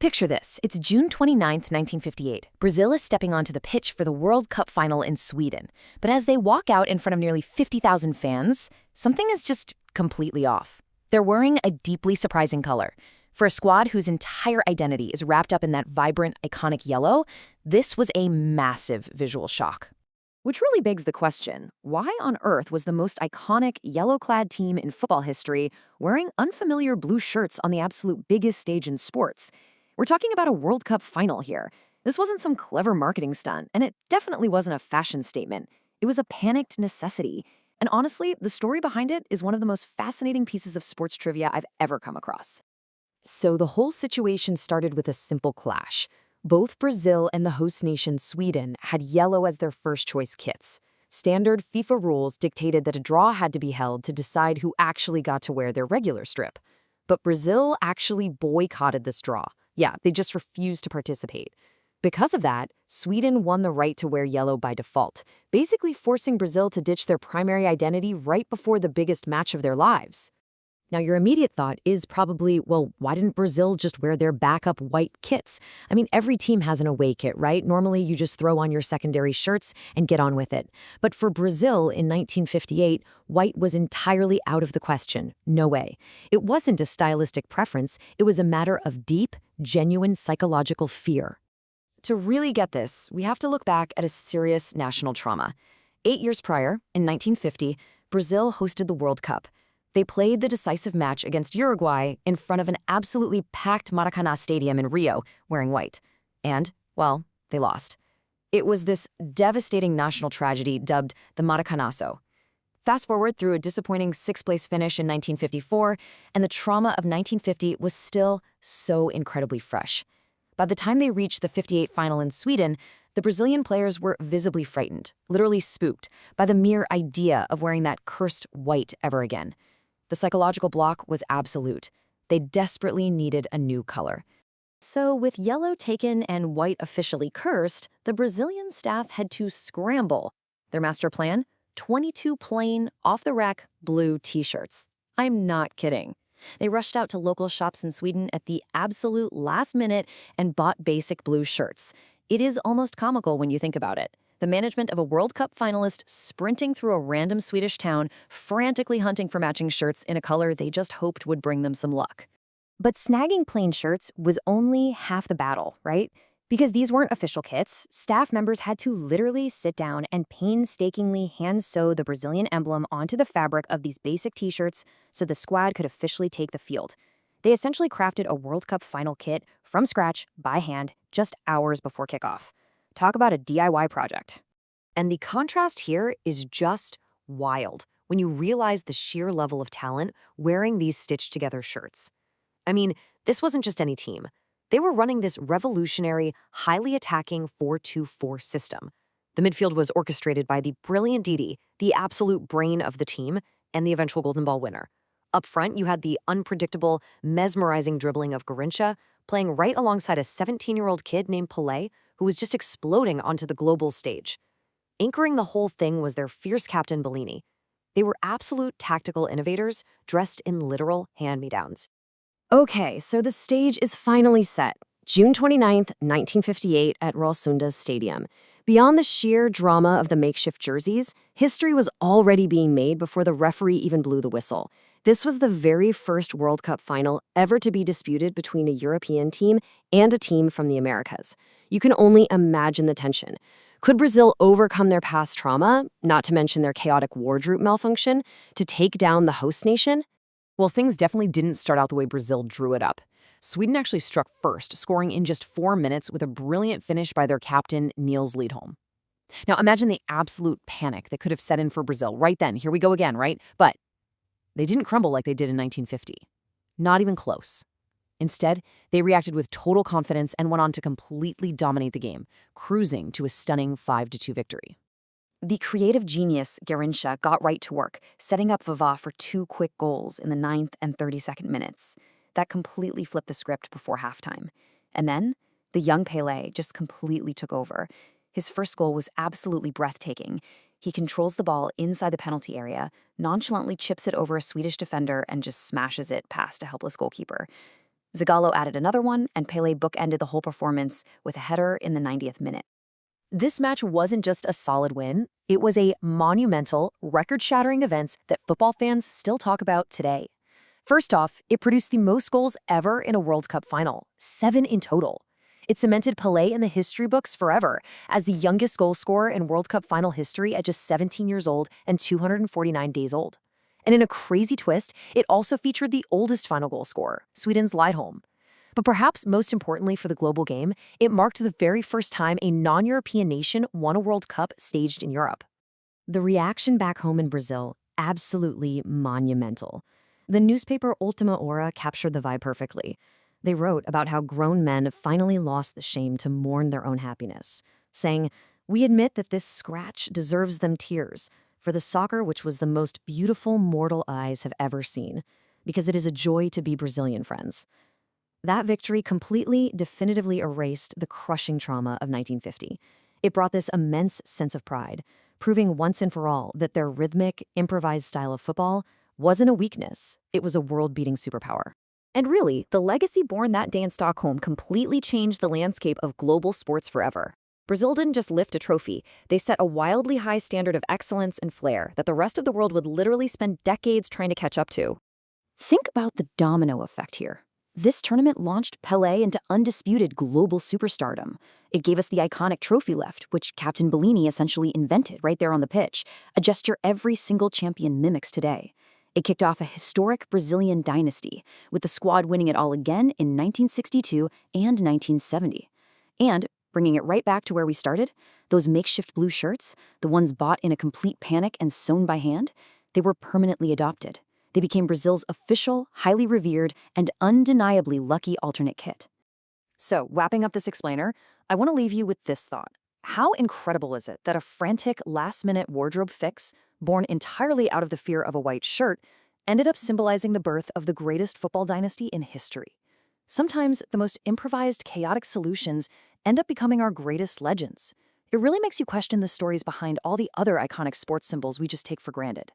Picture this. It's June 29th, 1958. Brazil is stepping onto the pitch for the World Cup final in Sweden. But as they walk out in front of nearly 50,000 fans, something is just completely off. They're wearing a deeply surprising color. For a squad whose entire identity is wrapped up in that vibrant, iconic yellow, this was a massive visual shock. Which really begs the question, why on earth was the most iconic yellow-clad team in football history wearing unfamiliar blue shirts on the absolute biggest stage in sports? We're talking about a World Cup final here. This wasn't some clever marketing stunt, and it definitely wasn't a fashion statement. It was a panicked necessity. And honestly, the story behind it is one of the most fascinating pieces of sports trivia I've ever come across. So the whole situation started with a simple clash. Both Brazil and the host nation Sweden had yellow as their first choice kits. Standard FIFA rules dictated that a draw had to be held to decide who actually got to wear their regular strip. But Brazil actually boycotted this draw. Yeah, they just refused to participate. Because of that, Sweden won the right to wear yellow by default, basically forcing Brazil to ditch their primary identity right before the biggest match of their lives. Now, your immediate thought is probably, well, why didn't Brazil just wear their backup white kits? I mean, every team has an away kit, right? Normally, you just throw on your secondary shirts and get on with it. But for Brazil in 1958, white was entirely out of the question. No way. It wasn't a stylistic preference. It was a matter of deep, genuine psychological fear. To really get this, we have to look back at a serious national trauma. 8 years prior, in 1950, Brazil hosted the World Cup. They played the decisive match against Uruguay in front of an absolutely packed Maracanã stadium in Rio, wearing white. And, well, they lost. It was this devastating national tragedy dubbed the Maracanazo. Fast forward through a disappointing sixth-place finish in 1954, and the trauma of 1950 was still so incredibly fresh. By the time they reached the '58 final in Sweden, the Brazilian players were visibly frightened, literally spooked, by the mere idea of wearing that cursed white ever again. The psychological block was absolute. They desperately needed a new color. So with yellow taken and white officially cursed, the Brazilian staff had to scramble. Their master plan? 22 plain, off-the-rack blue t-shirts. I'm not kidding. They rushed out to local shops in Sweden at the absolute last minute and bought basic blue shirts. It is almost comical when you think about it. The management of a World Cup finalist sprinting through a random Swedish town, frantically hunting for matching shirts in a color they just hoped would bring them some luck. But snagging plain shirts was only half the battle, right? Because these weren't official kits, staff members had to literally sit down and painstakingly hand-sew the Brazilian emblem onto the fabric of these basic t-shirts so the squad could officially take the field. They essentially crafted a World Cup final kit from scratch, by hand, just hours before kickoff. Talk about a DIY project. And the contrast here is just wild when you realize the sheer level of talent wearing these stitched-together shirts. I mean, this wasn't just any team. They were running this revolutionary, highly attacking 4-2-4 system. The midfield was orchestrated by the brilliant Didi, the absolute brain of the team, and the eventual Golden Ball winner. Up front, you had the unpredictable, mesmerizing dribbling of Garrincha, playing right alongside a 17-year-old kid named Pele, who was just exploding onto the global stage. Anchoring the whole thing was their fierce captain Bellini. They were absolute tactical innovators dressed in literal hand-me-downs. Okay, so the stage is finally set. June 29th, 1958 at Råsunda's stadium. Beyond the sheer drama of the makeshift jerseys, history was already being made before the referee even blew the whistle. This was the very first World Cup final ever to be disputed between a European team and a team from the Americas. You can only imagine the tension. Could Brazil overcome their past trauma, not to mention their chaotic wardrobe malfunction, to take down the host nation? Well, things definitely didn't start out the way Brazil drew it up. Sweden actually struck first, scoring in just 4 minutes with a brilliant finish by their captain, Niels Lidholm. Now, imagine the absolute panic that could have set in for Brazil right then. Here we go again, right? But they didn't crumble like they did in 1950. Not even close. Instead, they reacted with total confidence and went on to completely dominate the game, cruising to a stunning 5-2 victory. The creative genius Garrincha got right to work, setting up Vavá for 2 quick goals in the 9th and 32nd minutes. That completely flipped the script before halftime. And then, the young Pele just completely took over. His first goal was absolutely breathtaking. He controls the ball inside the penalty area, nonchalantly chips it over a Swedish defender, and just smashes it past a helpless goalkeeper. Zagallo added another one, and Pele bookended the whole performance with a header in the 90th minute. This match wasn't just a solid win, it was a monumental, record-shattering event that football fans still talk about today. First off, it produced the most goals ever in a World Cup final, 7 in total. It cemented Pelé in the history books forever as the youngest goal scorer in World Cup final history at just 17 years old and 249 days old. And in a crazy twist, it also featured the oldest final goal scorer, Sweden's Lidholm. But perhaps most importantly for the global game, it marked the very first time a non-European nation won a World Cup staged in Europe. The reaction back home in Brazil, absolutely monumental. The newspaper Ultima Hora captured the vibe perfectly. They wrote about how grown men finally lost the shame to mourn their own happiness, saying, "We admit that this scratch deserves them tears for the soccer which was the most beautiful mortal eyes have ever seen, because it is a joy to be Brazilian, friends." That victory completely, definitively erased the crushing trauma of 1950. It brought this immense sense of pride, proving once and for all that their rhythmic, improvised style of football wasn't a weakness, it was a world-beating superpower. And really, the legacy born that day in Stockholm completely changed the landscape of global sports forever. Brazil didn't just lift a trophy, they set a wildly high standard of excellence and flair that the rest of the world would literally spend decades trying to catch up to. Think about the domino effect here. This tournament launched Pelé into undisputed global superstardom. It gave us the iconic trophy lift, which Captain Bellini essentially invented right there on the pitch, a gesture every single champion mimics today. It kicked off a historic Brazilian dynasty, with the squad winning it all again in 1962 and 1970. And, bringing it right back to where we started, those makeshift blue shirts, the ones bought in a complete panic and sewn by hand, they were permanently adopted. They became Brazil's official, highly revered, and undeniably lucky alternate kit. So, wrapping up this explainer, I want to leave you with this thought. How incredible is it that a frantic, last-minute wardrobe fix, born entirely out of the fear of a white shirt, ended up symbolizing the birth of the greatest football dynasty in history? Sometimes the most improvised, chaotic solutions end up becoming our greatest legends. It really makes you question the stories behind all the other iconic sports symbols we just take for granted.